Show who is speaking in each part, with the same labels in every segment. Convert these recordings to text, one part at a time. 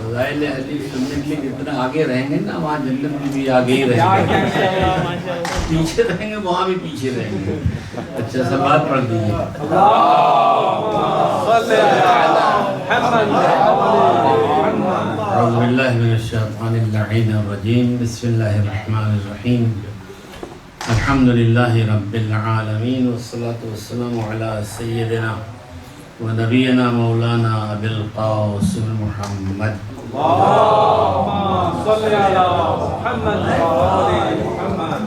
Speaker 1: فضائل حدیث سننے کے لیے جتنا آگے رہیں گے نا وہاں جنت میں بھی آگے ہی رہیں گے، پیچھے رہیں گے وہاں بھی پیچھے رہیں گے۔ اچھا صلوات پڑھ دیجیے۔ اعوذ باللہ من الشیطان اللعین الرجیم، بسم اللہ الرحمن الرحیم، الحمد للہ رب العالمین، والصلاة والسلام علی سیدنا ونبینا مولانا ابی القاسم محمد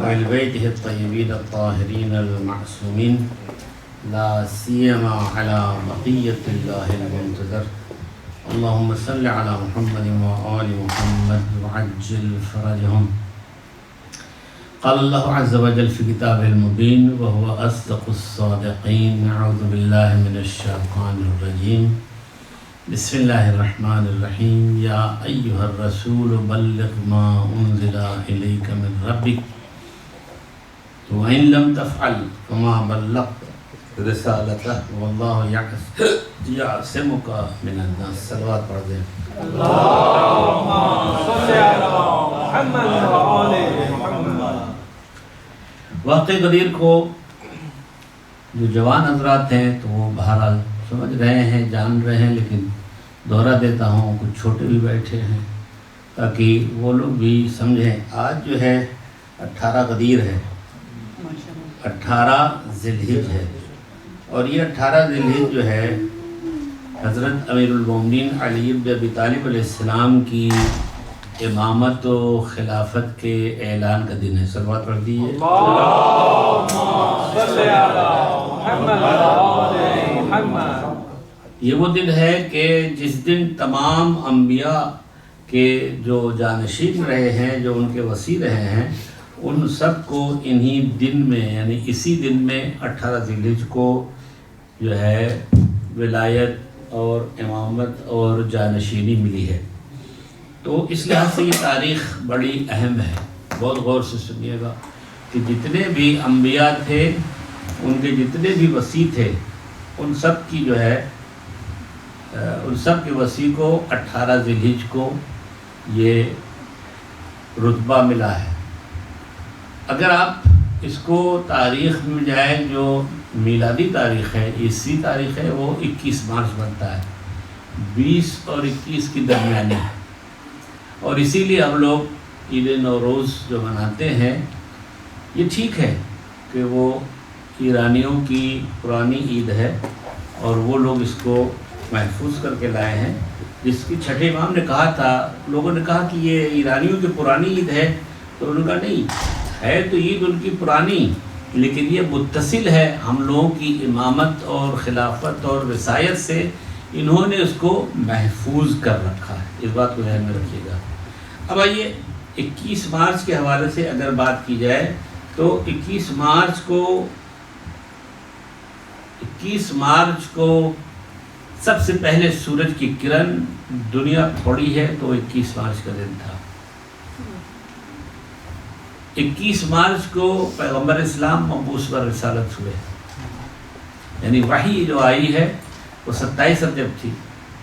Speaker 1: وآل بیتہ الطیبین الطاہرین المعصومین، لا سیما علی بقیۃ اللہ المنتظر، اللہم صل علی محمد وآل محمد وعجل فرجہم۔ قال اللہ عز وجل فی کتابہ المبین وہو اصدق الصادقین، اعوذ باللہ من الشیطان الرجیم، بسم اللہ الرحمن الرحیم، یا ایہا الرسول بلغ ما انزل الیک من ربک وإن لم تفعل فما بلغت رسالتہ واللہ یعصمک من الناس۔ صلوات پڑھ دیں۔
Speaker 2: اللہم صل علی محمد وآل محمد۔
Speaker 1: واقع غدیر کو جو جوان حضرات ہیں تو وہ بہرحال سمجھ رہے ہیں، جان رہے ہیں، لیکن دہرا دیتا ہوں، کچھ چھوٹے بھی بیٹھے ہیں تاکہ وہ لوگ بھی سمجھیں۔ آج جو ہے 18 غدیر ہے، 18 ذی الحجہ ہے، اور یہ 18 ذی الحجہ جو ہے حضرت امیر المومنین علی بن ابی طالب علیہ السلام کی امامت و خلافت کے اعلان کا دن ہے۔ صلوات پڑھ دیجیے۔
Speaker 2: اللہم صل علی محمد وآل محمد۔
Speaker 1: یہ وہ دن ہے کہ جس دن تمام انبیاء کے جو جانشین رہے ہیں، جو ان کے وصی رہے ہیں، ان سب کو انہی دن میں، یعنی اسی دن میں 18 ذی الحجہ کو جو ہے ولایت اور امامت اور جانشینی ملی ہے۔ تو اس لحاظ سے یہ تاریخ بڑی اہم ہے، بہت غور سے سنیے گا کہ جتنے بھی انبیاء تھے، ان کے جتنے بھی وصی تھے، ان سب کی جو ہے ان سب کے وصی کو 18 ذی الحجہ کو یہ رتبہ ملا ہے۔ اگر آپ اس کو تاریخ میں جائیں، جو میلادی تاریخ ہے، عیسوی تاریخ ہے، وہ 21 مارچ بنتا ہے، 20 اور 21 کی درمیانی ہے، اور اسی لیے ہم لوگ عید نوروز جو مناتے ہیں، یہ ٹھیک ہے کہ وہ ایرانیوں کی پرانی عید ہے اور وہ لوگ اس کو محفوظ کر کے لائے ہیں۔ جس کی چھٹے امام نے کہا تھا، لوگوں نے کہا کہ یہ ایرانیوں کی پرانی عید ہے، تو انہوں نے کہا نہیں ہے، تو عید ان کی پرانی، لیکن یہ متصل ہے ہم لوگوں کی امامت اور خلافت اور وصایت سے، انہوں نے اس کو محفوظ کر رکھا ہے۔ اس بات کو ذہن میں رکھیے گا۔ اب آئیے 21 مارچ کے حوالے سے اگر بات کی جائے تو 21 مارچ کو سب سے پہلے سورج کی کرن دنیا پھوڑی ہے، تو 21 مارچ کا دن تھا۔ 21 مارچ کو پیغمبر اسلام مبعوث و رسالت ہوئے، یعنی وحی جو آئی ہے وہ 27 رجب تھی،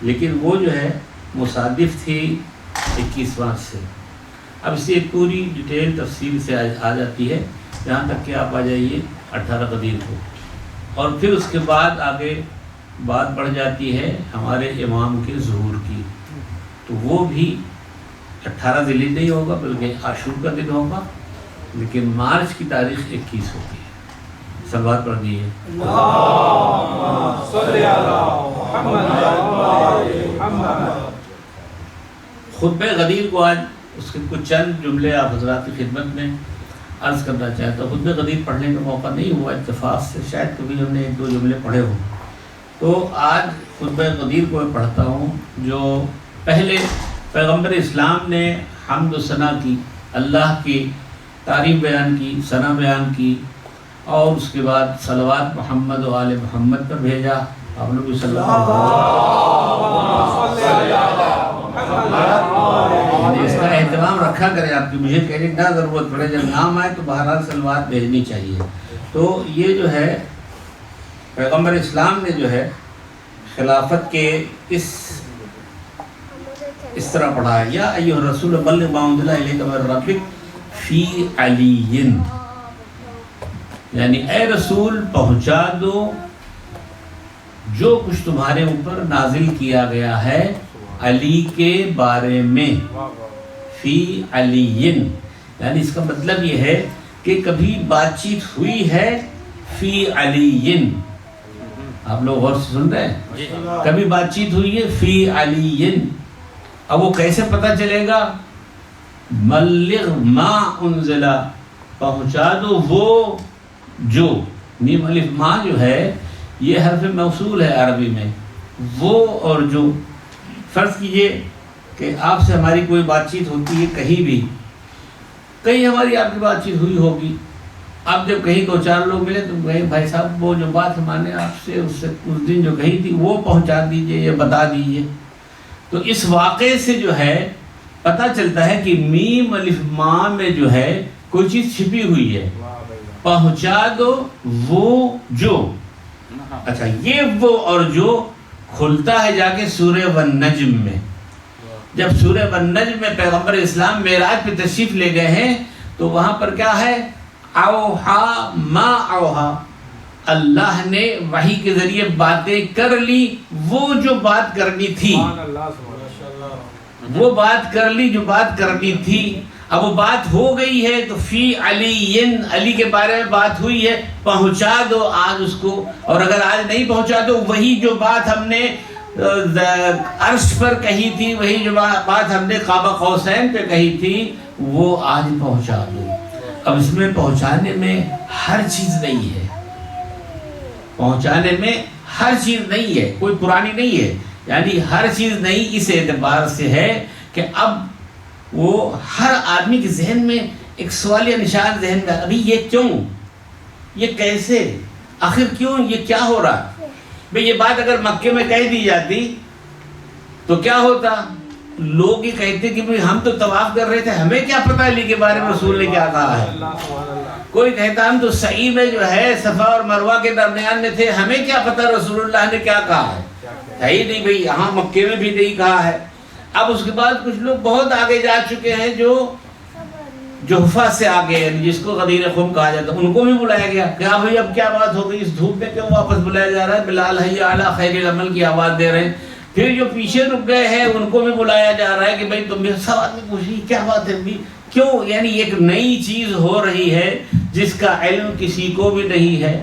Speaker 1: لیکن وہ جو ہے مصادف تھی 21 مارچ سے۔ اب اس کی پوری ڈیٹیل تفصیل سے آ جاتی ہے، یہاں تک کہ آپ آ جائیے 18 غدیر کو، اور پھر اس کے بعد آگے بات بڑھ جاتی ہے ہمارے امام کے ظہور کی، تو وہ بھی 18 ذی الحجہ نہیں ہوگا بلکہ عاشور کا دن ہوگا، لیکن مارچ کی تاریخ 21 ہوتی ہے۔ صلوات پڑھ دیجیے۔
Speaker 2: اللہم صل علی محمد وآل محمد۔
Speaker 1: خطبہ غدیر کو آج اس کے کچھ چند جملے آپ حضرات کی خدمت میں عرض کرنا چاہتا ہوں۔ خطبہ غدیر پڑھنے کا موقع نہیں ہوا اتفاق سے، شاید کبھی ہم نے 1-2 جملے پڑھے ہوں، تو آج خطبہ غدیر کو میں پڑھتا ہوں، جو پہلے پیغمبر اسلام نے حمد و ثنا کی، اللہ کی تعریف بیان کی، ثنا بیان کی، اور اس کے بعد صلوات محمد و آل محمد پر بھیجا۔ آپ لوگ بھی صلی اللہ علیہ وسلم اس کا اہتمام رکھا کریں، آپ کی مجھے کہنے کی نہ ضرورت پڑے، جب نام آئے تو بہرحال صلوات بھیجنی چاہیے۔ تو یہ جو ہے پیغمبر اسلام نے جو ہے خلافت کے اس طرح پڑھا ہے یا ایھا الرسول بلغ ما انزل الیک من ربک فی علی، یعنی اے رسول پہنچا دو جو کچھ تمہارے اوپر نازل کیا گیا ہے علی کے بارے میں، فی علی، یعنی اس کا مطلب یہ ہے کہ کبھی بات چیت ہوئی ہے فی علی، آپ لوگ غور سے سن رہے ہیں، کبھی بات چیت ہوئی ہے فی علی، اب وہ کیسے پتہ چلے گا؟ بلغ ما انزل، پہنچا دو وہ جو، میم الف ما جو ہے یہ حرف موصول ہے عربی میں، وہ اور جو، فرض کیجئے کہ آپ سے ہماری کوئی بات چیت ہوتی ہے کہیں بھی، کہیں ہماری آپ کی بات چیت ہوئی ہوگی، اب جب کہیں دو چار لوگ ملے تو کہیں بھائی صاحب وہ جو بات ہمارے آپ سے اس دن جو کہی تھی وہ پہنچا دیجئے یا بتا دیجئے، تو اس واقعے سے جو ہے پتہ چلتا ہے کہ میم الف ما میں جو ہے کوئی چیز چھپی ہوئی ہے، پہنچا دو وہ جو، اچھا یہ وہ اور جو کھلتا ہے جا کے سورہ والنجم میں، جب سورہ والنجم میں پیغمبر اسلام معراج پہ تشریف لے گئے ہیں تو وہاں پر کیا ہے؟ اوحا ما اوحا، اللہ نے وحی کے ذریعے باتیں کر لی، وہ جو بات کرنی تھی، وہ بات کر لی جو بات کرنی تھی، اب وہ بات ہو گئی ہے تو فی علی، علی کے بارے میں بات ہوئی ہے، پہنچا دو آج اس کو، اور اگر آج نہیں پہنچا دو وہی جو بات ہم نے عرش پر کہی تھی، وہی جو بات ہم نے قاب قوسین پہ کہی تھی وہ آج پہنچا دو۔ اب اس میں پہنچانے میں ہر چیز نہیں ہے، پہنچانے میں ہر چیز نہیں ہے، کوئی پرانی نہیں ہے، یعنی ہر چیز نہیں اس اعتبار سے ہے کہ اب وہ ہر آدمی کے ذہن میں ایک سوالیہ نشان ذہن میں، ابھی یہ کیوں، یہ کیسے، آخر کیوں، یہ کیا ہو رہا ہے؟ بھئی یہ بات اگر مکے میں کہہ دی جاتی تو کیا ہوتا؟ لوگ یہ کہتے کہ بھئی ہم تو طواف کر رہے تھے، ہمیں کیا پتہ علی کے بارے میں رسول نے کیا کہا ہے؟ کوئی کہتا ہم تو سعی میں جو ہے صفا اور مروہ کے درمیان میں تھے، ہمیں کیا پتہ رسول اللہ نے کیا کہا ہے ہی نہیں بھئی، یہاں مکے میں بھی نہیں کہا ہے۔ اب اس کے بعد کچھ لوگ بہت آگے جا چکے ہیں جو جحفہ سے آگے، یعنی جس کو غدیر خم کہا جاتا ہے، ان کو بھی بلایا گیا، کیا بھئی اب کیا بات ہو گئی، اس دھوپ میں کیوں واپس بلایا جا رہا ہے؟ بلال حی علی خیر العمل کی آواز دے رہے ہیں۔ پھر جو پیچھے رک گئے ہیں ان کو بھی بلایا جا رہا ہے کہ بھئی تم بھی سب آدمی پوچھ رہی کیا بات ہے بھی، کیوں، یعنی ایک نئی چیز ہو رہی ہے جس کا علم کسی کو بھی نہیں ہے۔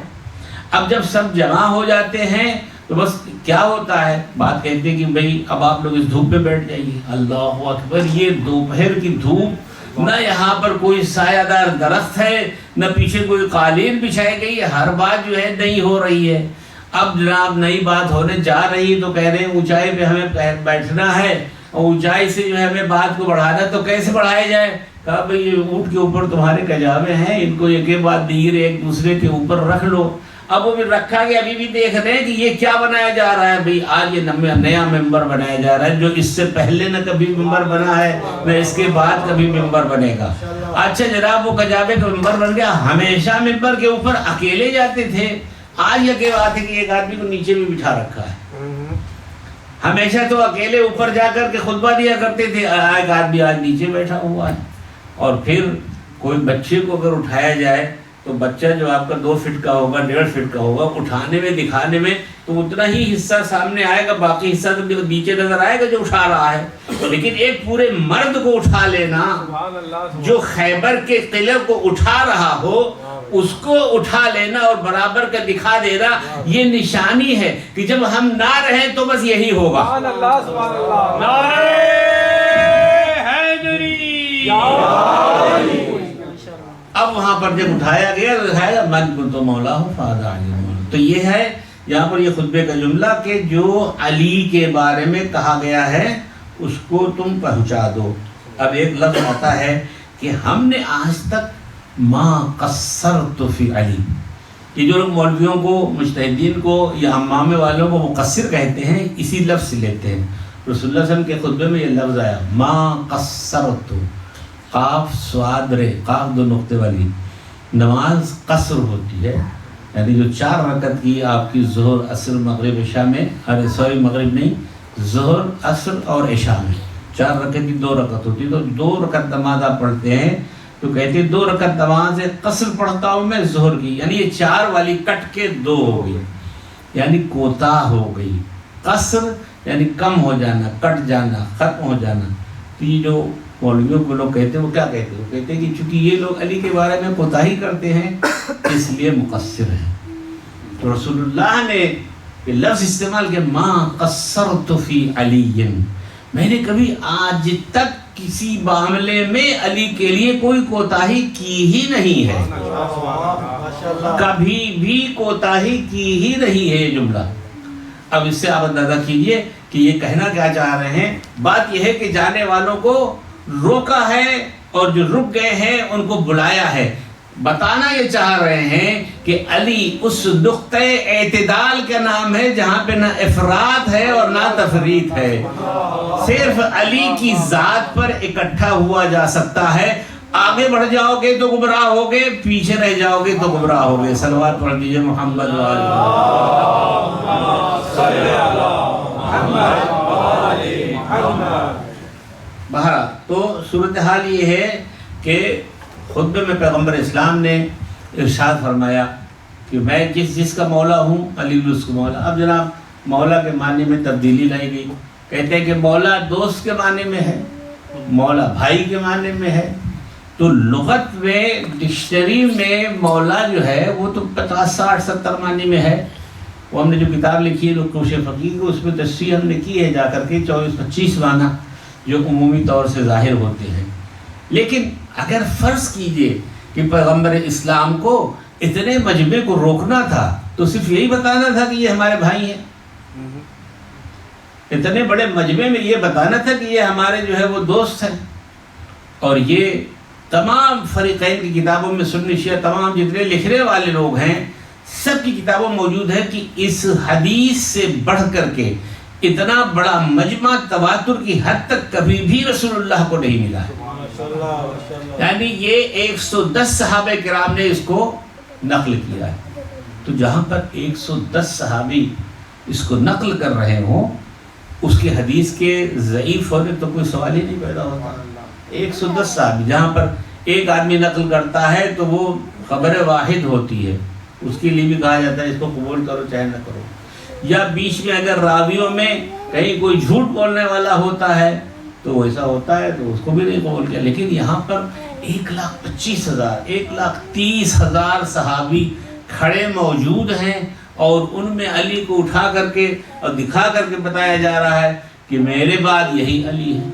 Speaker 1: اب جب سب جمع ہو جاتے ہیں تو بس کیا ہوتا ہے، بات کہتے ہیں کہ بھئی اب آپ لوگ اس دھوپ پہ بیٹھ جائیے۔ اللہ اکبر، یہ دوپہر کی دھوپ، نہ یہاں پر کوئی سایہ دار درخت ہے، نہ پیچھے کوئی قالین بچھائی گئی ہے، ہر بات جو ہے نئی ہو رہی ہے۔ اب جناب نئی بات ہونے جا رہی تو کہہ رہے ہیں اونچائی پہ ہمیں بیٹھنا ہے، اور اونچائی سے جو ہے ہمیں بات کو بڑھانا، تو کیسے بڑھایا جائے؟ کہا بھئی یہ اونٹ کے اوپر تمہارے کجاوے ہیں، ان کو ایک بعد دیگر ایک دوسرے کے اوپر رکھ لو۔ اب وہ بھی رکھا گیا، ابھی بھی دیکھ رہے ہیں کہ یہ کیا بنایا جا رہا ہے۔ بھئی آج یہ نیا ممبر بنایا جا رہا ہے جو اس سے پہلے نہ کبھی ممبر بنا ہے نہ اس کے بعد کبھی ممبر بنے گا۔ اچھا جناب وہ کجاوے کا ممبر بن گیا، ہمیشہ ممبر کے اوپر اکیلے جاتے تھے، آج یہ کہ بات ہے کہ ایک آدمی کو نیچے بھی بٹھا رکھا ہے۔ ہمیشہ تو اکیلے اوپر جا کر کے خطبہ دیا کرتے تھے، ایک آدمی آج نیچے بیٹھا ہوا ہے۔ اور پھر کوئی بچے کو اگر اٹھایا جائے تو بچہ جو آپ کا 2 فٹ کا ہوگا 1.5 فٹ کا ہوگا، اٹھانے میں دکھانے میں تو اتنا ہی حصہ سامنے آئے گا، باقی حصہ تو نیچے نظر آئے گا جو اٹھا رہا ہے۔ لیکن ایک پورے مرد کو اٹھا لینا، جو خیبر کے قلعے کو اٹھا رہا ہو اس کو اٹھا لینا اور برابر کا دکھا دینا، یہ نشانی ہے کہ جب ہم نہ رہیں تو بس یہی ہوگا۔
Speaker 2: نعرہ حیدری،
Speaker 1: اب وہاں پر جب اٹھایا گیا تو ہے من کنت مولا ہوں فہذا علی مولا۔ تو یہ ہے یہاں پر یہ خطبے کا جملہ کہ جو علی کے بارے میں کہا گیا ہے اس کو تم پہنچا دو۔ اب ایک لفظ آتا ہے کہ ہم نے آج تک ما قصرت فی علی، یہ جو لوگ مولویوں کو، مجتہدین کو یا امامے والوں کو مقصر کہتے ہیں اسی لفظ سے لیتے ہیں۔ رسول اللہ صلی اللہ علیہ وسلم کے خطبے میں یہ لفظ آیا ما قصرت، قاف سواد رے، قاف 2 نقطے والی نماز قصر ہوتی ہے، یعنی جو 4 رکعت کی آپ کی ظہر عصر مغرب عشاء میں، سوری مغرب نہیں، ظہر عصر اور عشاء میں 4 رکعت کی 2 رکعت ہوتی، تو 2 رکعت نماز آپ پڑھتے ہیں تو کہتے ہیں 2 رکعت نماز قصر پڑھتا ہوں میں ظہر کی، یعنی یہ 4 والی کٹ کے 2 ہو گئی، یعنی کوتاہ ہو گئی۔ قصر یعنی کم ہو جانا، کٹ جانا، ختم ہو جانا۔ تو یہ جو مولویوں کو لوگ کہتے ہیں وہ کیا کہتے ہیں؟ وہ کہتے ہیں کہ چونکہ یہ لوگ علی کے بارے میں کوتاہی کرتے ہیں اس لیے مقصر ہیں۔ تو رسول اللہ نے یہ لفظ استعمال کیا، ما قصرت فی علی، میں نے کبھی آج تک کسی معاملے میں علی کے لیے کوئی کوتاہی کی ہی نہیں ہے، کبھی بھی کوتاہی کی ہی نہیں ہے یہ جملہ۔ اب اس سے آپ اندازہ کیجئے کہ یہ کہنا کیا چاہ رہے ہیں۔ بات یہ ہے کہ جانے والوں کو روکا ہے اور جو رک گئے ہیں ان کو بلایا ہے۔ بتانا یہ چاہ رہے ہیں کہ علی اس نقطۂ اعتدال کا نام ہے جہاں پہ نہ افراط ہے اور نہ تفریط ہے۔ صرف علی کی ذات پر اکٹھا ہوا جا سکتا ہے۔ آگے بڑھ جاؤ گے تو گمراہ ہوگے، پیچھے رہ جاؤ گے تو گمراہ ہوگے۔ صلوات پڑھ دیجئے محمد بہرحال تو صورتحال یہ ہے کہ خطبے میں پیغمبر اسلام نے ارشاد فرمایا کہ میں جس کا مولا ہوں علی اس کا مولا۔ اب جناب مولا کے معنی میں تبدیلی لائی گئی، کہتے ہیں کہ مولا دوست کے معنی میں ہے، مولا بھائی کے معنی میں ہے۔ تو لغت میں ڈکشنری میں مولا جو ہے وہ تو 50 60 70 معنی میں ہے۔ وہ ہم نے جو کتاب لکھی ہے کوش فقیر کو، اس میں تشریح ہم نے کی ہے جا کر کے 24 25 معنی جو عمومی طور سے ظاہر ہوتے ہیں۔ لیکن اگر فرض کیجئے کہ پیغمبر اسلام کو اتنے مجمع کو روکنا تھا تو صرف یہی بتانا تھا کہ یہ ہمارے بھائی ہیں، اتنے بڑے مجمع میں یہ بتانا تھا کہ یہ ہمارے جو ہے وہ دوست ہیں۔ اور یہ تمام فریقین کی کتابوں میں، سنی شیعہ تمام جتنے لکھنے والے لوگ ہیں سب کی کتابوں موجود ہے کہ اس حدیث سے بڑھ کر کے اتنا بڑا مجمع تواتر کی حد تک کبھی بھی رسول اللہ کو نہیں ملا ہے۔ یعنی یہ 110 صحابہ کرام نے اس کو نقل کیا ہے۔ تو جہاں پر 110 صحابی اس کو نقل کر رہے ہوں، اس کی حدیث کے ضعیف ہونے تو کوئی سوال ہی نہیں پیدا ہوتا۔ 110 صحابی جہاں پر ایک آدمی نقل کرتا ہے تو وہ خبر واحد ہوتی ہے، اس کے لیے بھی کہا جاتا ہے اس کو قبول کرو چاہے نہ کرو۔ یا بیچ میں اگر راویوں میں کہیں کوئی جھوٹ بولنے والا ہوتا ہے تو ایسا ہوتا ہے تو اس کو بھی نہیں قبول کیا۔ لیکن یہاں پر 1,25,000 1,30,000 صحابی کھڑے موجود ہیں اور ان میں علی کو اٹھا کر کے اور دکھا کر کے بتایا جا رہا ہے کہ میرے بعد یہی علی ہے۔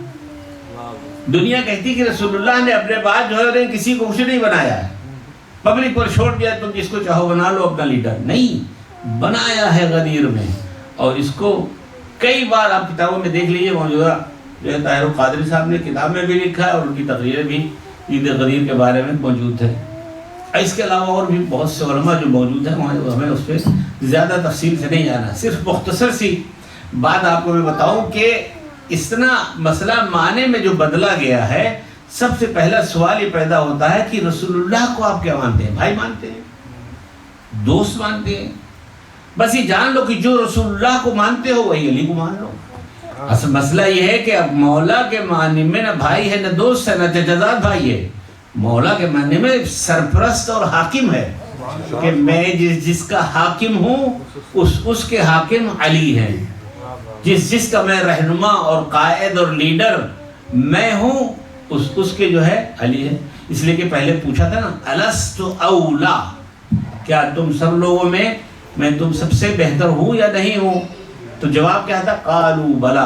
Speaker 1: دنیا کہتی کہ رسول اللہ نے اپنے بعد جو ہے کسی کو کچھ نہیں بنایا ہے، پبلک پر چھوڑ دیا تم جس کو چاہو بنا لو اپنا لیڈر، نہیں، بنایا ہے غدیر میں۔ اور اس کو کئی بار آپ کتابوں میں دیکھ لیجیے، موجودہ جو ہے طاہر القادری صاحب نے کتاب میں بھی لکھا ہے اور ان کی تقریریں بھی عید غدیر کے بارے میں موجود ہے۔ اس کے علاوہ اور بھی بہت سے علماء جو موجود ہیں، ہمیں اس پہ زیادہ تفصیل سے نہیں جانا، صرف مختصر سی بات آپ کو میں بتاؤں کہ اتنا مسئلہ معنی میں جو بدلا گیا ہے۔ سب سے پہلا سوال یہ پیدا ہوتا ہے کہ رسول اللہ کو آپ کیا مانتے ہیں؟ بھائی مانتے ہیں، دوست مانتے ہیں؟ بس یہ جان لو کہ جو رسول اللہ کو مانتے ہو وہی علی کو مان لو۔ اصل مسئلہ یہ ہے کہ اب مولا کے معنی میں نہ بھائی ہے، نہ دوست ہے، نہ ججزات بھائی ہے۔ مولا کے معنی میں سرپرست اور حاکم ہے کہ میں جس کا حاکم ہوں اس کے حاکم علی ہیں، جس کا میں رہنما اور قائد اور لیڈر میں ہوں اس کے جو ہے علی ہے۔ اس لیے کہ پہلے پوچھا تھا نا، الست اولا، کیا تم سب لوگوں میں تم سب سے بہتر ہوں یا نہیں ہوں؟ تو جواب کیا تھا؟ قالوا بلا،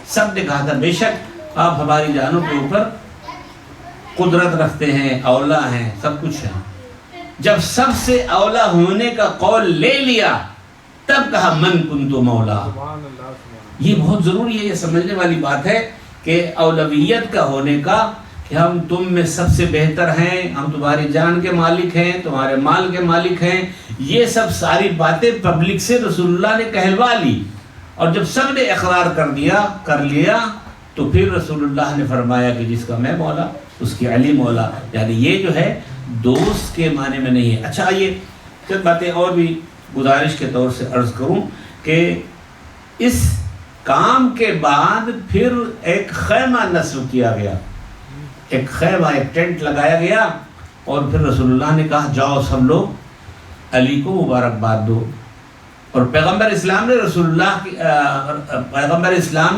Speaker 1: سب نے کہا تھا بے شک آپ ہماری جانوں کے اوپر قدرت رکھتے ہیں، اولا ہیں، سب کچھ ہے۔ جب سب سے اولا ہونے کا قول لے لیا تب کہا من کنت مولا۔ یہ بہت ضروری ہے، یہ سمجھنے والی بات ہے کہ اولویت کا ہونے کا، کہ ہم تم میں سب سے بہتر ہیں، ہم تمہاری جان کے مالک ہیں، تمہارے مال کے مالک ہیں، یہ سب ساری باتیں پبلک سے رسول اللہ نے کہلوا لی۔ اور جب سب نے اقرار کر لیا تو پھر رسول اللہ نے فرمایا کہ جس کا میں مولا اس کی علی مولا، یعنی یہ جو ہے دوست کے معنی میں نہیں ہے۔ اچھا یہ چند باتیں اور بھی گزارش کے طور سے عرض کروں کہ اس کام کے بعد پھر ایک خیمہ نصب کیا گیا، ایک خیمہ، ایک ٹینٹ لگایا گیا، اور پھر رسول اللہ نے کہا جاؤ سب لوگ علی کو مبارکباد دو. اور پیغمبر اسلام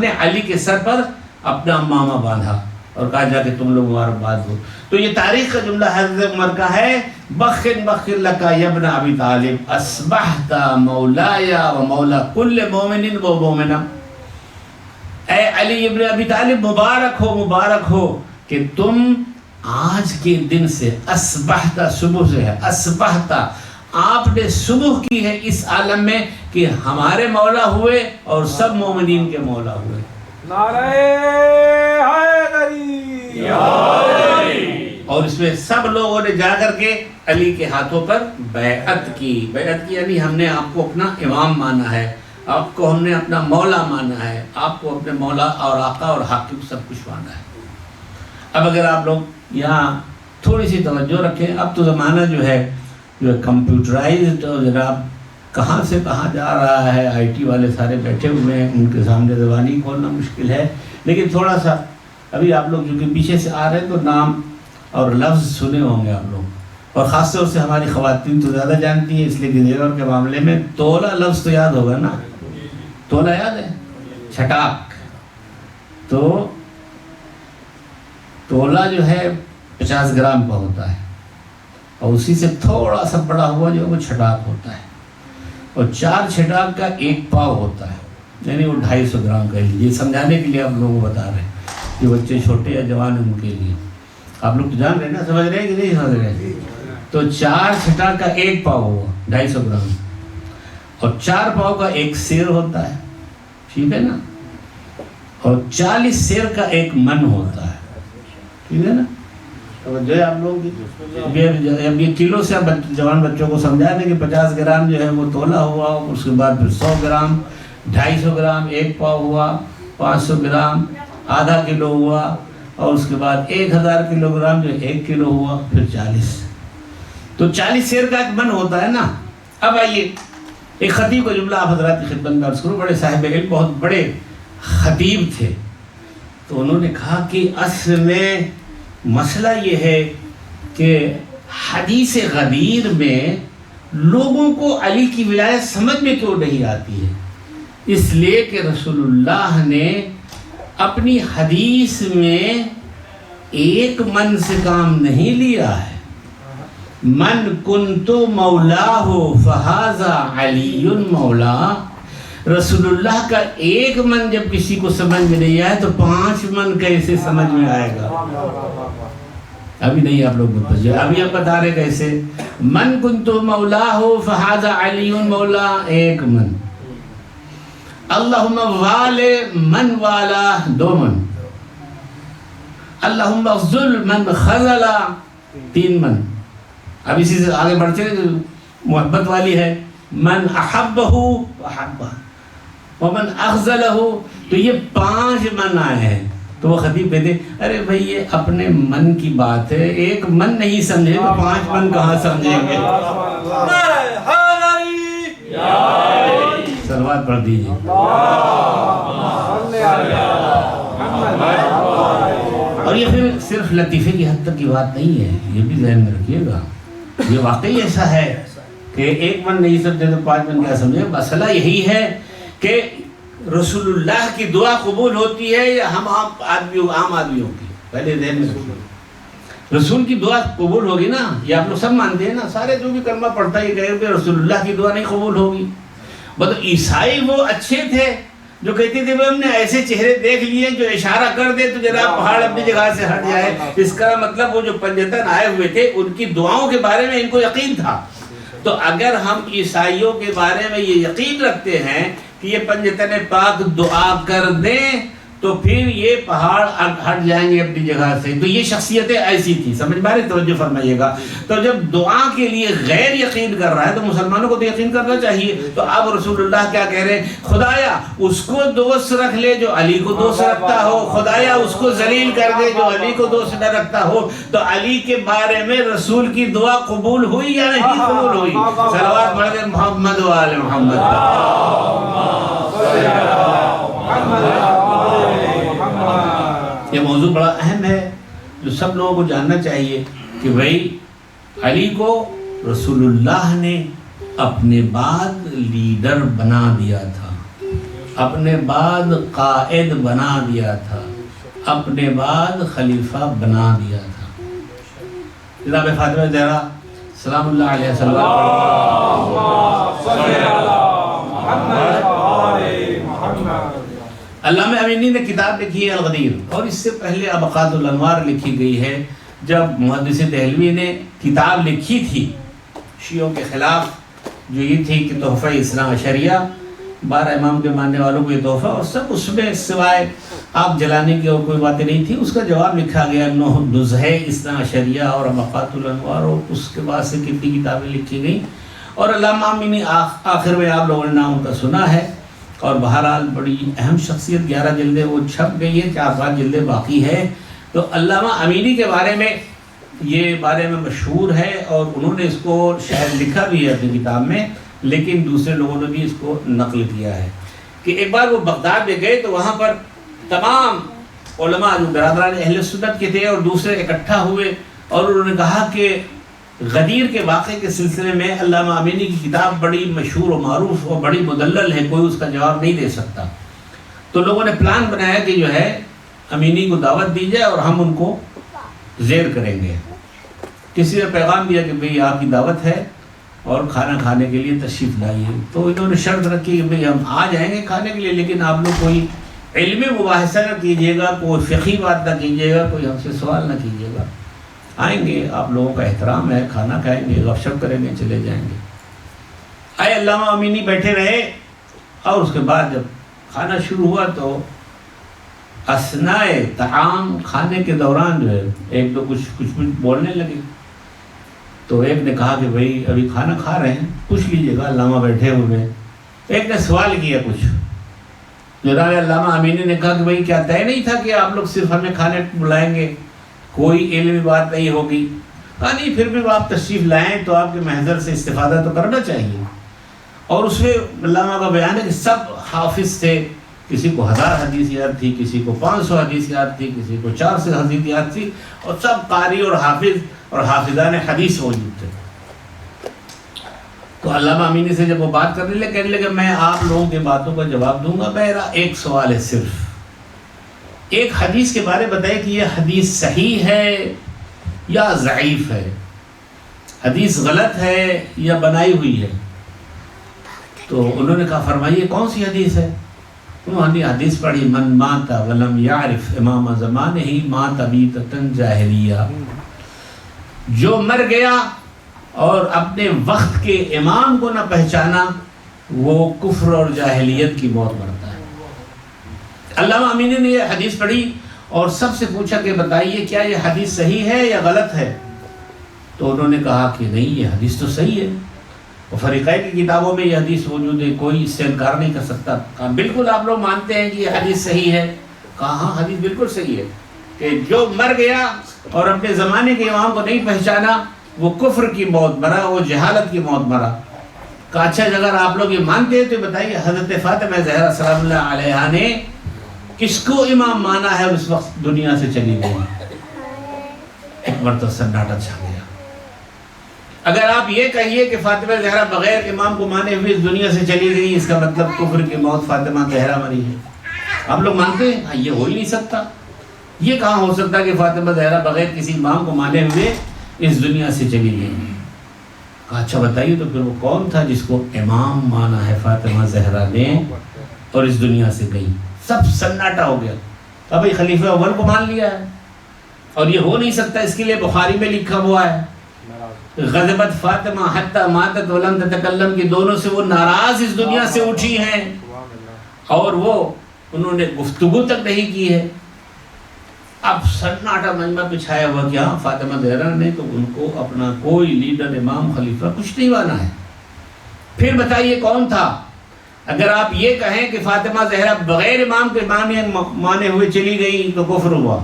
Speaker 1: نے علی کے سر پر اپنا امامہ باندھا اور کہا جا کہ تم لوگ مبارکباد دو. تو یہ تاریخ کا جملہ حضرت عمر کا ہے، بخن بخن لکا یا ابن ابی طالب اصبحت مولایا و مولا کل مومن و مومنہ. اے علی ابن ابی طالب مبارک ہو کہ تم آج کے دن سے، اصبحت صبح سے ہے، اصبحت آپ نے صبح کی ہے اس عالم میں کہ ہمارے مولا ہوئے اور سب مومنین کے مولا ہوئے.
Speaker 2: نعرہ حیدری.
Speaker 1: اور اس میں سب لوگوں نے جا کر کے علی کے ہاتھوں پر بیعت کی یعنی ہم نے آپ کو اپنا امام مانا ہے، آپ کو ہم نے اپنا مولا مانا ہے، آپ کو اپنے مولا اور آقا اور حاکم سب کچھ مانا ہے. اب اگر آپ لوگ یہاں تھوڑی سی توجہ رکھیں، اب تو زمانہ جو ہے کمپیوٹرائزڈ، اور جناب کہاں سے کہاں جا رہا ہے، آئی ٹی والے سارے بیٹھے ہوئے ہیں، ان کے سامنے زبانی کھولنا مشکل ہے. لیکن تھوڑا سا ابھی آپ لوگ جو کہ پیچھے سے آ رہے ہیں تو نام اور لفظ سنے ہوں گے آپ لوگ، اور خاص طور سے ہماری خواتین تو زیادہ جانتی ہیں، اس لیے کہ زیور کے معاملے میں تولہ لفظ تو یاد ہوگا نا، تولہ یاد ہے، چھٹاک. تو تولہ جو ہے 50 گرام کا ہوتا ہے، اور اسی سے تھوڑا سا بڑا ہوا جو وہ چھٹاک ہوتا ہے، اور 4 چھٹاک کا 1 پاؤ ہوتا ہے، یعنی وہ 250 گرام کا. یہ سمجھانے کے لیے آپ لوگوں کو بتا رہے ہیں، جو بچے چھوٹے یا جوان ہیں ان کے لیے. آپ لوگ تو جان رہے ہیں نا، سمجھ رہے ہیں کہ نہیں سمجھ رہے ہیں؟ تو 4 چھٹاک کا 1 پاؤ ہوا 250 گرام، اور 4 پاؤ کا 1 سیر ہوتا ہے، ٹھیک ہے نا، اور 40 سیر کا 1 من ہوتا ہے، ٹھیک ہے نا. جو ہے آپ لوگ اب یہ کلو سے جوان بچوں کو سمجھا دیں کہ 50 گرام جو ہے وہ تولہ ہوا، اس کے بعد پھر 100 گرام، 250 گرام 1 پاؤ ہوا، 500 گرام آدھا کلو ہوا، اور اس کے بعد 1000 کلو گرام جو 1 کلو ہوا، پھر 40. تو 40 سیر کا 1 من ہوتا ہے نا. اب آئیے ایک خطیب کا جملہ آپ حضرات کی خدمت میں عرض کروں. بڑے صاحب علم، بہت بڑے خطیب تھے. تو انہوں نے کہا کہ اصل میں مسئلہ یہ ہے کہ حدیث غدیر میں لوگوں کو علی کی ولایت سمجھ میں کیوں نہیں آتی ہے؟ اس لیے کہ رسول اللہ نے اپنی حدیث میں 1 من سے کام نہیں لیا ہے. من کنت مولاہ فہذا علی مولا. رسول اللہ کا 1 من جب کسی کو سمجھ میں نہیں آئے تو 5 من کیسے سمجھ میں آئے گا؟ ابھی نہیں آپ لوگ بتائیے، ابھی آپ بتا رہے کیسے. من کنت مولاہ فہذا علی مولا 1 من. اللہم والے من والا 2 من. اللہم اخذل من خذلا 3 من. اب اسی سے آگے بڑھ چلے جو محبت والی ہے، من احبہ وحبہ ومن اخذلہ. تو یہ 5 من آئے ہیں. تو وہ خطیب کہتے ارے بھائی یہ اپنے من کی بات ہے، 1 من نہیں سمجھے تو 5 من کہاں سمجھیں گے؟ صلوات پڑھ دیجیے. اور یہ پھر صرف لطیفے کی حد تک کی بات نہیں ہے، یہ بھی ذہن میں رکھیے گا. یہ واقعی ایسا ہے کہ 1 من نہیں سمجھے تو 5 من کیا سمجھے. مسئلہ یہی ہے کہ رسول اللہ کی دعا قبول ہوتی ہے یا ہم عام آدمیوں کی؟ پہلے ذہن میں رکھیے. رسول کی دعا قبول ہوگی نا، یہ آپ لوگ سب مانتے ہیں نا، سارے جو بھی کلمہ پڑھتا ہے یہ کہے کہ رسول اللہ کی دعا نہیں قبول ہوگی. مطلب عیسائی وہ اچھے تھے جو کہتے تھے ہم نے ایسے چہرے دیکھ لیے جو اشارہ کر دے تو جناب پہاڑ اپنی جگہ سے ہٹ جائے. اس کا مطلب وہ جو پنجتن آئے ہوئے تھے ان کی دعاؤں کے بارے میں ان کو یقین تھا. تو اگر ہم عیسائیوں کے بارے میں یہ یقین رکھتے ہیں کہ یہ پنجتن پاک دعا کر دیں تو پھر یہ پہاڑ ہٹ جائیں گے اپنی جگہ سے. تو یہ شخصیتیں ایسی تھی، سمجھ میں آ رہی؟ توجہ فرمائیے گا. تو جب دعا کے لیے غیر یقین کر رہا ہے تو مسلمانوں کو تو یقین کرنا چاہیے. تو اب رسول اللہ کیا کہہ رہے ہیں؟ خدایا اس کو دوست رکھ لے جو علی کو دوست رکھتا ہو، خدایا اس کو ذلیل کر دے جو علی کو دوست نہ رکھتا ہو. تو علی کے بارے میں رسول کی دعا قبول ہوئی یا نہیں قبول ہوئی؟ صلوات پڑھ دیں محمد و آل محمد. یہ موضوع بڑا اہم ہے جو سب لوگوں کو جاننا چاہیے کہ بھائی علی کو رسول اللہ نے اپنے بعد لیڈر بنا دیا تھا، اپنے بعد قائد بنا دیا تھا، اپنے بعد خلیفہ بنا دیا تھا۔ جناب فاطمہ زہرا سلام اللہ علیہ وسلم علامہ امینی نے کتاب لکھی ہے الغدیر، اور اس سے پہلے ابقات الانوار لکھی گئی ہے۔ جب محدث دہلوی نے کتاب لکھی تھی شیعوں کے خلاف، جو یہ تھی کہ تحفہ اثنا عشریہ، 12 امام کے ماننے والوں کو یہ تحفہ، اور سب اس میں سوائے آگ جلانے کی اور کوئی باتیں نہیں تھی، اس کا جواب لکھا گیا نزہہ اثنا عشریہ اور ابقات الانوار، اور اس کے بعد سے کتنی کتابیں لکھی گئیں، اور علامہ امینی آخر میں آپ لوگوں نے نام ان کا سنا ہے، اور بہرحال بڑی اہم شخصیت، 11 جلدیں وہ چھپ گئی ہیں، 4-5 جلدیں باقی ہے۔ تو علامہ امینی کے بارے میں یہ بارے میں مشہور ہے، اور انہوں نے اس کو شاید لکھا بھی ہے اپنی کتاب میں، لیکن دوسرے لوگوں نے بھی اس کو نقل کیا ہے کہ ایک بار وہ بغداد میں گئے تو وہاں پر تمام علماء جو برادران اہل سنت کے تھے اور دوسرے اکٹھا ہوئے، اور انہوں نے کہا کہ غدیر کے واقعے کے سلسلے میں علامہ امینی کی کتاب بڑی مشہور و معروف اور بڑی مدلل ہے، کوئی اس کا جواب نہیں دے سکتا۔ تو لوگوں نے پلان بنایا کہ جو ہے امینی کو دعوت دی جائے اور ہم ان کو زیر کریں گے۔ کسی نے پیغام دیا کہ بھئی آپ کی دعوت ہے اور کھانا کھانے کے لیے تشریف لائیے، تو انہوں نے شرط رکھی کہ بھئی ہم آ جائیں گے کھانے کے لیے، لیکن آپ لوگ کوئی علمی مباحثہ نہ کیجیے گا، کوئی فقہی بات نہ کیجیے گا، کوئی ہم سے سوال نہ کیجیے گا، آئیں گے، آپ لوگوں کا احترام ہے، کھانا کھائیں گے، گپ شپ کریں گے، چلے جائیں گے۔ آئے علامہ امینی بیٹھے رہے، اور اس کے بعد جب کھانا شروع ہوا تو اثناء طعام، کھانے کے دوران جو ہے ایک دو کچھ بولنے لگے۔ تو ایک نے کہا کہ بھئی ابھی کھانا کھا رہے ہیں، پوچھ لیجیے گا، علامہ بیٹھے ہوئے۔ ایک نے سوال کیا کچھ، جناب علامہ امینی نے کہا کہ بھئی کیا طے نہیں تھا کہ آپ لوگ صرف ہمیں کھانے بلائیں گے، کوئی علمی بات نہیں ہوگی؟ کہا نہیں، پھر بھی آپ تشریف لائیں تو آپ کے محضر سے استفادہ تو کرنا چاہیے۔ اور اس میں علامہ کا بیان ہے کہ سب حافظ تھے، کسی کو 1000 حدیث یاد تھی، کسی کو 500 حدیث یاد تھی، کسی کو 400 حدیث یاد تھی، اور سب قاری اور حافظ اور حافظان حدیث موجود تھے۔ تو علامہ امینی سے جب وہ بات کرنے لگے، کہنے لگے میں آپ لوگوں کی باتوں کا جواب دوں گا، میرا ایک سوال ہے، صرف ایک حدیث کے بارے بتائے کہ یہ حدیث صحیح ہے یا ضعیف ہے، حدیث غلط ہے یا بنائی ہوئی ہے؟ تو انہوں نے کہا فرمائیے کون سی حدیث ہے؟ انہوں نے حدیث پڑھی، من مات ولم یعرف امام زمانہ مات بیتۃ جاہلیہ، جو مر گیا اور اپنے وقت کے امام کو نہ پہچانا وہ کفر اور جاہلیت کی موت مرتا ہے۔ علامہ امینی نے یہ حدیث پڑھی اور سب سے پوچھا کہ بتائیے کیا یہ حدیث صحیح ہے یا غلط ہے؟ تو انہوں نے کہا کہ نہیں، یہ حدیث تو صحیح ہے، اور فریقین کی کتابوں میں یہ حدیث موجود ہے، کوئی اس سے انکار نہیں کر سکتا۔ کہا بالکل آپ لوگ مانتے ہیں کہ یہ حدیث صحیح ہے؟ کہا ہاں حدیث بالکل صحیح ہے کہ جو مر گیا اور اپنے زمانے کے امام کو نہیں پہچانا وہ کفر کی موت مرا، وہ جہالت کی موت مرا۔ کہا اچھا اگر آپ لوگ یہ مانتے ہیں تو بتائیے حضرت فاطمہ زہرا سلام اللہ علیہا نے کس کو امام مانا ہے اور اس وقت دنیا سے چلی گئی؟ ایک مرتبہ سناٹا چھا گیا۔ اگر آپ یہ کہیے کہ فاطمہ زہرا بغیر امام کو مانے ہوئے اس دنیا سے چلی گئی، اس کا مطلب کفر کی موت فاطمہ زہرا مری ہے۔ آپ لوگ مانتے ہیں؟ یہ ہو ہی نہیں سکتا، یہ کہاں ہو سکتا کہ فاطمہ زہرا بغیر کسی امام کو مانے ہوئے اس دنیا سے چلی گئی؟ کہا اچھا بتائیے تو پھر وہ کون تھا جس کو امام مانا ہے فاطمہ زہرا نے اور اس دنیا سے گئی؟ سب سناٹا ہو گیا۔ اب خلیفہ اول کو مان لیا ہے، اور یہ ہو نہیں سکتا، اس کے لیے بخاری میں لکھا ہوا ہے غضبت فاطمہ حتی ماتت ولم تتکلم، کی دونوں سے وہ ناراض اس دنیا سے اٹھی ہیں اور وہ انہوں نے گفتگو تک نہیں کی ہے۔ اب سناٹا مجمع پہ چھایا ہوا کہ ہاں فاطمہ زہرا نے تو ان کو اپنا کوئی لیڈر، امام، خلیفہ کچھ نہیں مانا ہے۔ پھر بتائیے کون تھا؟ اگر آپ یہ کہیں کہ فاطمہ زہرا بغیر امام کے مانے ہوئے چلی گئی تو کفر ہوا۔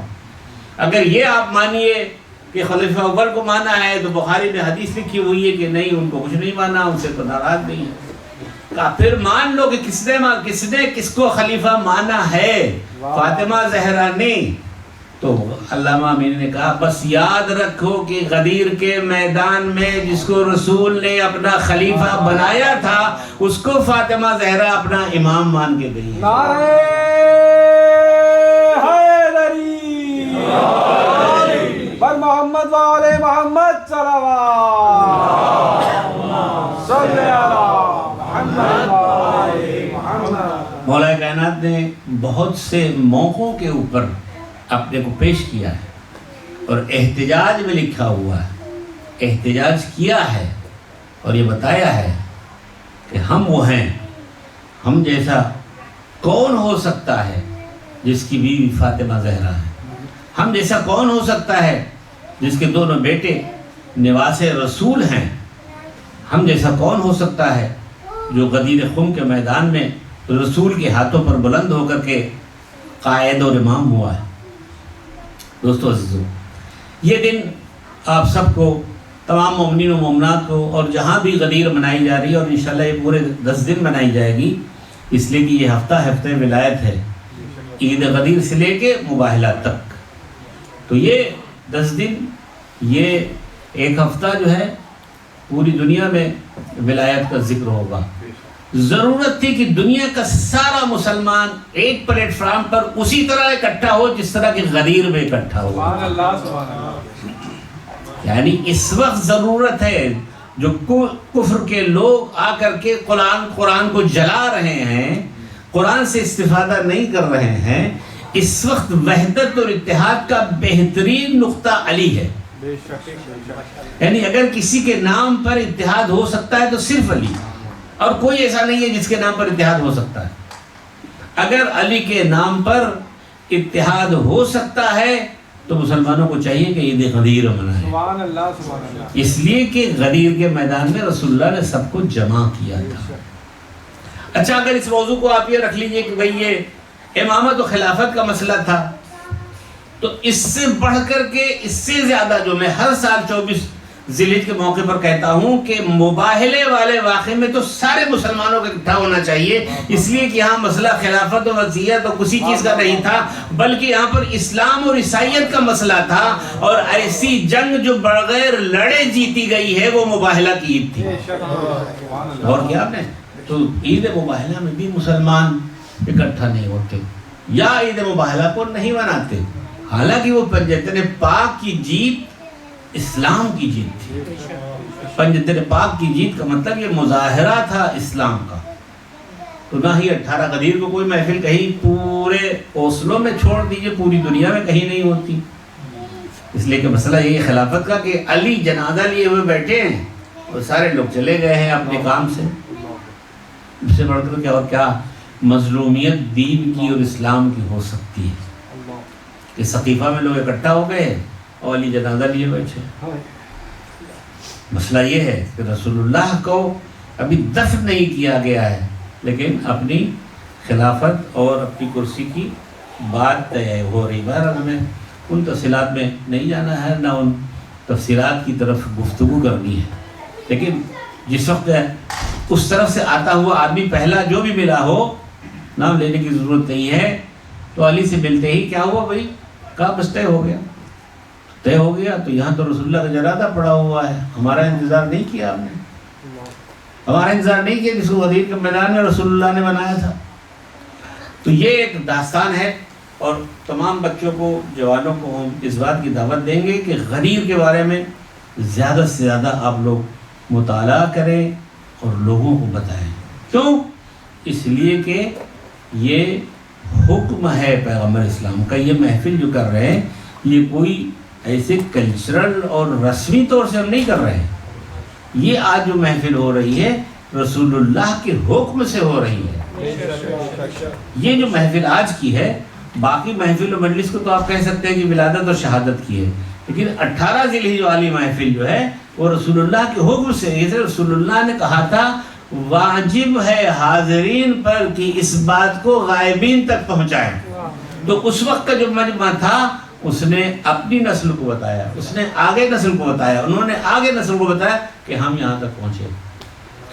Speaker 1: اگر یہ آپ مانیے کہ خلیفہ اول کو مانا ہے تو بخاری میں حدیث لکھی ہوئی ہے کہ نہیں، ان کو کچھ نہیں مانا، ان سے تو ناراض نہیں ہے۔ پھر مان لو کہ کس نے کس کو خلیفہ مانا ہے، فاطمہ زہرا نے. تو علامہ امین نے کہا بس یاد رکھو کہ غدیر کے میدان میں جس کو رسول نے اپنا خلیفہ بنایا تھا اس کو فاطمہ زہرا اپنا امام مان کے گئی.
Speaker 2: نعرہ حیدری بر محمد والے محمد صلوات صلی علی محمد والے محمد.
Speaker 1: مولا کائنات نے بہت سے موقعوں کے اوپر اپنے کو پیش کیا ہے اور احتجاج میں لکھا ہوا ہے، احتجاج کیا ہے اور یہ بتایا ہے کہ ہم وہ ہیں، ہم جیسا کون ہو سکتا ہے جس کی بیوی فاطمہ زہرا ہے، ہم جیسا کون ہو سکتا ہے جس کے دونوں بیٹے نواس رسول ہیں، ہم جیسا کون ہو سکتا ہے جو غدیر خم کے میدان میں رسول کے ہاتھوں پر بلند ہو کر کے قائد اور امام ہوا ہے. دوستو عزیزو، یہ دن آپ سب کو، تمام مومنین و مومنات کو، اور جہاں بھی غدیر منائی جا رہی ہے، اور انشاءاللہ یہ پورے 10 دن منائی جائے گی، اس لیے کہ یہ ہفتہ ولایت ہے، عید غدیر سے لے کے مباہلہ تک. تو یہ 10 دن، یہ ایک ہفتہ جو ہے پوری دنیا میں ولایت کا ذکر ہوگا. ضرورت تھی کہ دنیا کا سارا مسلمان ایک پلیٹ فارم پر اسی طرح اکٹھا ہو جس طرح کہ غدیر میں اکٹھا ہو.
Speaker 2: سبحان اللہ سبحان اللہ.
Speaker 1: یعنی اس وقت ضرورت ہے، جو کفر کے لوگ آ کر کے قرآن کو جلا رہے ہیں، قرآن سے استفادہ نہیں کر رہے ہیں، اس وقت وحدت اور اتحاد کا بہترین نقطہ علی ہے.
Speaker 2: بے شک بے شک.
Speaker 1: یعنی اگر کسی کے نام پر اتحاد ہو سکتا ہے تو صرف علی، اور کوئی ایسا نہیں ہے جس کے نام پر اتحاد ہو سکتا ہے. اگر علی کے نام پر اتحاد ہو سکتا ہے تو مسلمانوں کو چاہیے کہ عید غدیر منائیں.
Speaker 2: سبحان اللہ سبحان اللہ.
Speaker 1: اس لیے کہ غدیر کے میدان میں رسول اللہ نے سب کو جمع کیا تھا. اچھا، اگر اس موضوع کو آپ یہ رکھ لیجئے کہ بھئی یہ امامت و خلافت کا مسئلہ تھا، تو اس سے بڑھ کر کے، اس سے زیادہ جو میں ہر سال 24 ذی الحجہ کے موقع پر کہتا ہوں کہ مباہلے والے واقعے میں تو سارے مسلمانوں کا اکٹھا ہونا چاہیے، اس لیے کہ یہاں مسئلہ خلافت و وصیت اور کسی چیز کا نہیں تھا، بلکہ یہاں پر اسلام اور عیسائیت کا مسئلہ تھا، اور ایسی جنگ جو بغیر لڑے جیتی گئی ہے وہ مباہلہ کی عید تھی.
Speaker 2: بے شک سبحان اللہ.
Speaker 1: اور کیا آپ نے تو عید مباہلہ میں بھی مسلمان اکٹھا نہیں ہوتے یا عید مباہلہ کو نہیں مناتے، حالانکہ وہ پنجتن پاک کی جیت اسلام کی جیت تھی. پنجتن پاک کی جیت کا مطلب یہ مظاہرہ تھا اسلام کا. تو نہ ہی 18 غدیر کو کوئی محفل کہیں پورے اوسلو میں چھوڑ دیجئے، پوری دنیا میں کہیں نہیں ہوتی. اس لیے کہ مسئلہ یہی خلافت کا کہ علی جنازہ لیے ہوئے بیٹھے ہیں اور سارے لوگ چلے گئے ہیں اپنے کام سے. اس سے بڑھ کر اور کیا مظلومیت دین کی اور اسلام کی ہو سکتی ہے کہ سقیفہ میں لوگ اکٹھا ہو گئے اور علی جنازہ لیے بیٹھے. مسئلہ یہ ہے کہ رسول اللہ کو ابھی دفن نہیں کیا گیا ہے، لیکن اپنی خلافت اور اپنی کرسی کی بات طے ہو رہی. بہرحال ہمیں ان تفصیلات میں نہیں جانا ہے، نہ ان تفصیلات کی طرف گفتگو کرنی ہے. لیکن جس وقت اس طرف سے آتا ہوا آدمی پہلا جو بھی ملا ہو، نام لینے کی ضرورت نہیں ہے، تو علی سے ملتے ہی کیا ہوا بھائی؟ کہا بس طے ہو گیا. طے ہو گیا تو یہاں تو رسول اللہ کا جنازہ پڑا ہوا ہے، ہمارا انتظار نہیں کیا آپ نے، ہمارا انتظار نہیں کیا جس کو غدیر کے میدان میں رسول اللہ نے بنایا تھا. تو یہ ایک داستان ہے، اور تمام بچوں کو، جوانوں کو ہم اس بات کی دعوت دیں گے کہ غدیر کے بارے میں زیادہ سے زیادہ آپ لوگ مطالعہ کریں اور لوگوں کو بتائیں. کیوں؟ اس لیے کہ یہ حکم ہے پیغمبر اسلام کا. یہ محفل جو کر رہے ہیں یہ کوئی ایسے کلچرل اور رسمی طور سے ہم نہیں کر رہے ہیں. یہ آج جو محفل ہو رہی ہے رسول اللہ کے حکم سے ہو رہی ہے. یہ جو محفل آج کی ہے، باقی محفل و مجلس کو تو آپ کہہ سکتے ہیں کہ ولادت اور شہادت کی ہے، لیکن 18 ذی الحجہ والی محفل جو ہے وہ رسول اللہ کے حکم سے. جیسے رسول اللہ نے کہا تھا واجب ہے حاضرین پر کہ اس بات کو غائبین تک پہنچائیں، تو اس وقت کا جو مجمع تھا اس نے اپنی نسل کو بتایا، اس نے آگے نسل کو بتایا، انہوں نے آگے نسل کو بتایا کہ ہم یہاں تک پہنچے.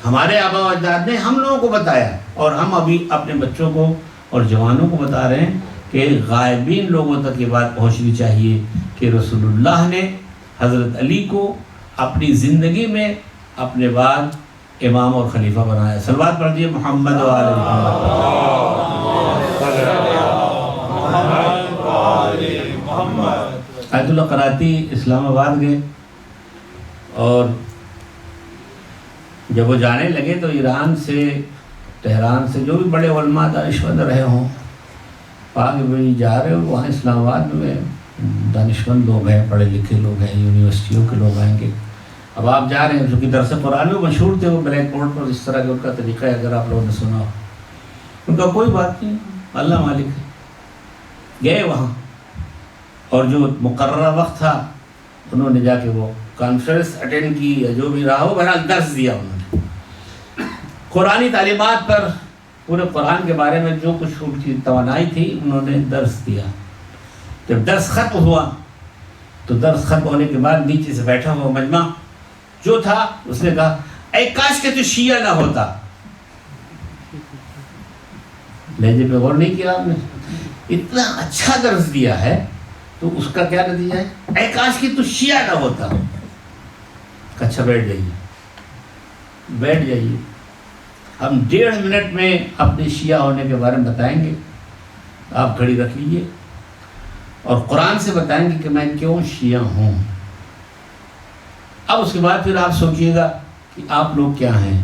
Speaker 1: ہمارے آبا و اجداد نے ہم لوگوں کو بتایا، اور ہم ابھی اپنے بچوں کو اور جوانوں کو بتا رہے ہیں کہ غائبین لوگوں تک یہ بات پہنچنی چاہیے کہ رسول اللہ نے حضرت علی کو اپنی زندگی میں اپنے بعد امام اور خلیفہ بنایا۔ صلوات پڑھ دیے محمد و آل محمد۔ آیت اللہ قراتی اسلام آباد گئے، اور جب وہ جانے لگے تو ایران سے، تہران سے جو بھی بڑے علماء دانشمند رہے ہوں، پاک بھائی جا رہے ہو وہاں اسلام آباد میں دانشمند لوگ ہیں، پڑھے لکھے لوگ ہیں، یونیورسٹیوں کے لوگ آئیں گے، اب آپ جا رہے ہیں، چونکہ درس قرآن میں مشہور تھے وہ بلیک بورڈ پر اس طرح کا ان کا طریقہ ہے، اگر آپ لوگوں نے سنا ہو، ان کا کوئی بات نہیں، اللہ مالک ہے۔ گئے وہاں، اور جو مقررہ وقت تھا انہوں نے جا کے وہ کانفرنس اٹینڈ کی یا جو بھی رہا ہو، بہرحال درس دیا انہوں نے قرآنی تعلیمات پر، پورے قرآن کے بارے میں جو کچھ ان کی توانائی تھی انہوں نے درس دیا۔ جب درس ختم ہوا تو درس ختم ہونے کے بعد نیچے سے بیٹھا ہوا مجمع جو تھا اس نے کہا اے کاش کہ تو شیعہ نہ ہوتا۔ لہجے پہ غور نہیں کیا آپ نے؟ اتنا اچھا درس دیا ہے تو اس کا کیا نتیجہ ہے؟ اے کاش کہ تو شیعہ نہ ہوتا۔ اچھا بیٹھ جائیے، بیٹھ جائیے، ہم 1.5 منٹ میں اپنے شیعہ ہونے کے بارے میں بتائیں گے، آپ گھڑی رکھ لیجیے، اور قرآن سے بتائیں گے کہ میں کیوں شیعہ ہوں۔ اب اس کے بعد پھر آپ سوچئے گا کہ آپ لوگ کیا ہیں۔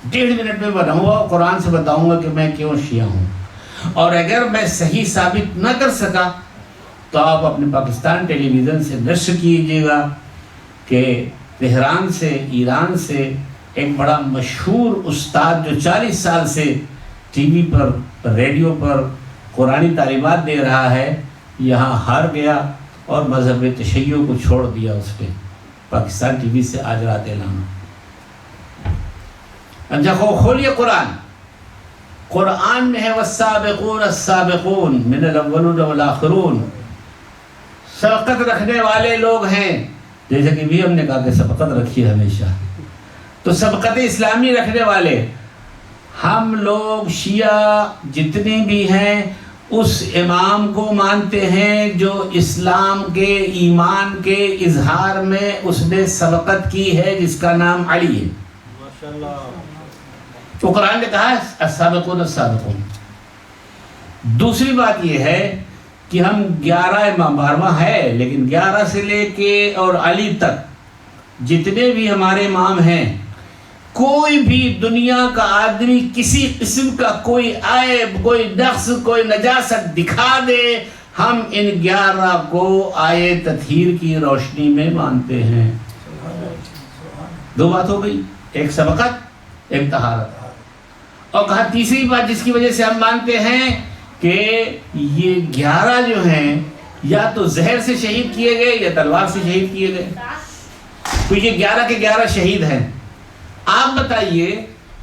Speaker 1: 1.5 منٹ میں بتاؤں گا، قرآن سے بتاؤں گا کہ میں کیوں شیعہ ہوں، اور اگر میں صحیح ثابت نہ کر سکا تو آپ اپنے پاکستان ٹیلی ویژن سے نشر کیجیے گا کہ تہران سے، ایران سے ایک بڑا مشہور استاد جو 40 سال سے ٹی وی پر، ریڈیو پر قرآنی تعلیمات دے رہا ہے، یہاں ہار گیا اور مذہب تشیع کو چھوڑ دیا اس پہ۔ پاکستان ٹی وی سے آج رات اعلان۔ اچھا کھولیے قرآن، قرآن میں ہے والسابقون السابقون من الاولون والآخرون، سبقت رکھنے والے لوگ ہیں، جیسے کہ بھی ہم نے کہا کہ سبقت رکھی ہمیشہ، تو سبقت اسلامی رکھنے والے ہم لوگ شیعہ جتنے بھی ہیں اس امام کو مانتے ہیں جو اسلام کے، ایمان کے اظہار میں اس نے سبقت کی ہے، جس کا نام علی ہے۔ ماشاءاللہ، تو قرآن نے کہا ہے السابقون السابقون۔ دوسری بات یہ ہے کہ ہم 11 امام، 12واں ہے لیکن 11 سے لے کے اور علی تک جتنے بھی ہمارے امام ہیں، کوئی بھی دنیا کا آدمی کسی قسم کا کوئی عیب، کوئی نقص، کوئی نجاست دکھا دے، ہم ان 11 کو آیے تطہیر کی روشنی میں مانتے ہیں۔ 2 بات ہو گئی، ایک سبقت، ایک طہارت، اور کہا تیسری بات جس کی وجہ سے ہم مانتے ہیں کہ یہ 11 جو ہیں یا تو زہر سے شہید کیے گئے یا تلوار سے شہید کیے گئے، تو یہ 11 کے 11 شہید ہیں۔ آپ بتائیے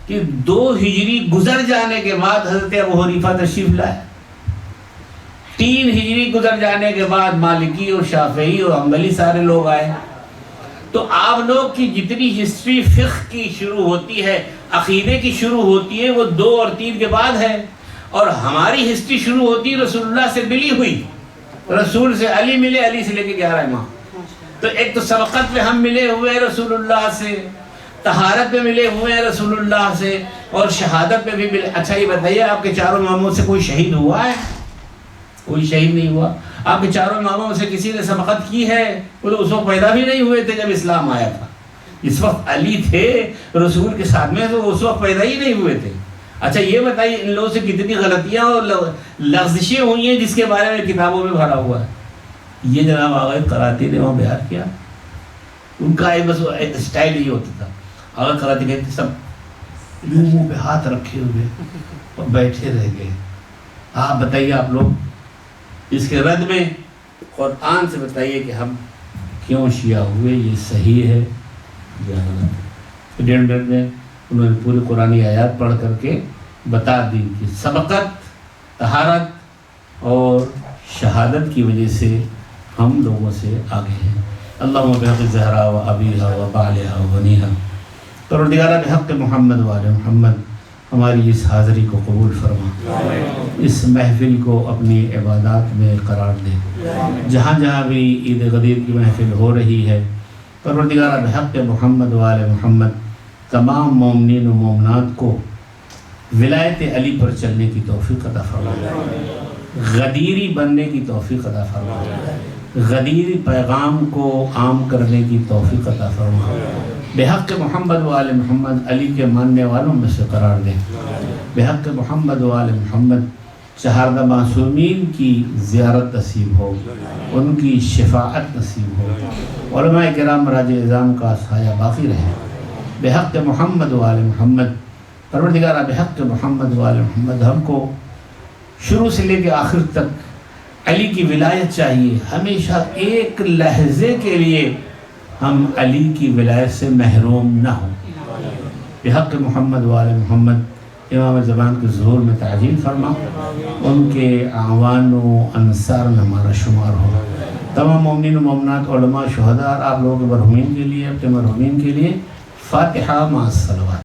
Speaker 1: کہ 2 ہجری گزر جانے کے بعد حضرت ابو حنیفہ تشریف لائے، 3 ہجری گزر جانے کے بعد مالکی اور شافعی اور حنبلی سارے لوگ آئے، تو آپ لوگ کی جتنی ہسٹری فقہ کی شروع ہوتی ہے، عقیدے کی شروع ہوتی ہے، وہ 2 اور 3 کے بعد ہے، اور ہماری ہسٹری شروع ہوتی ہے رسول اللہ سے ملی ہوئی، رسول سے علی ملے، علی سے لے کے 11 امام، تو ایک تو سبقت میں ہم ملے ہوئے رسول اللہ سے، طہارت میں ملے ہوئے ہیں رسول اللہ سے، اور شہادت میں بھی ملے۔ اچھا یہ بتائیے آپ کے 4 اماموں سے کوئی شہید ہوا ہے؟ کوئی شہید نہیں ہوا۔ آپ کے 4 اماموں سے کسی نے سبقت کی ہے؟ وہ تو اس وقت پیدا بھی نہیں ہوئے تھے جب اسلام آیا تھا، اس وقت علی تھے رسول کے ساتھ میں، تو اس وقت پیدا ہی نہیں ہوئے تھے۔ اچھا یہ بتائیے ان لوگوں سے کتنی غلطیاں اور لغزشیں ہوئی ہیں جس کے بارے میں کتابوں میں بھرا ہوا ہے۔ یہ جناب آغا قراتی نے وہاں بیان کیا، ان کا بس اسٹائل ہی ہوتا تھا، آغا قراتی کہتے سب منہ پہ ہاتھ رکھے ہوئے اور بیٹھے رہ گئے۔ آپ بتائیے آپ لوگ اس کے رد میں قرآن سے بتائیے کہ ہم کیوں شیعہ ہوئے، یہ صحیح ہے یا غلط؟ 1.5 منٹ میں انہوں نے پوری قرآنی آیات پڑھ کر کے بتا دی کہ سبقت، طہارت اور شہادت کی وجہ سے ہم لوگوں سے آگے ہیں۔ اللہم بحق زہرا و ابیہا و بالہا و بنیہا پروردگار بحق محمد وآل محمد ہماری اس حاضری کو قبول فرما، اس محفل کو اپنی عبادات میں قرار دے، جہاں جہاں بھی عید غدیر کی محفل ہو رہی ہے پروردگار بحق محمد وآل محمد تمام مومنین و مومنات کو ولایت علی پر چلنے کی توفیق عطا فرما، غدیری بننے کی توفیق عطا فرما، غدیری پیغام کو عام کرنے کی توفیق عطا فرما، بحق محمد وآل محمد علی کے ماننے والوں میں سے قرار دے، بحق محمد وآل محمد چہاردہ معصومین کی زیارت نصیب ہو، ان کی شفاعت نصیب ہو، علماء کرام راج اعظام کا سایہ باقی رہے، بحق محمد وآل محمد پروردگارہ بحق محمد وآل محمد ہم کو شروع سے لے کے آخر تک علی کی ولایت چاہیے، ہمیشہ ایک لحظے کے لیے ہم علی کی ولایت سے محروم نہ ہوں، بحق محمد وآل محمد امام زمان کے ظہور میں تعجیل فرما، ان کے اعوان و انصار میں ہمارا شمار ہو، تمام مومنین و مومنات علماء شہداء آپ لوگوں کے مرحومین کے لیے، اپنے مرحومین کے لیے فاتحہ مع الصلوات۔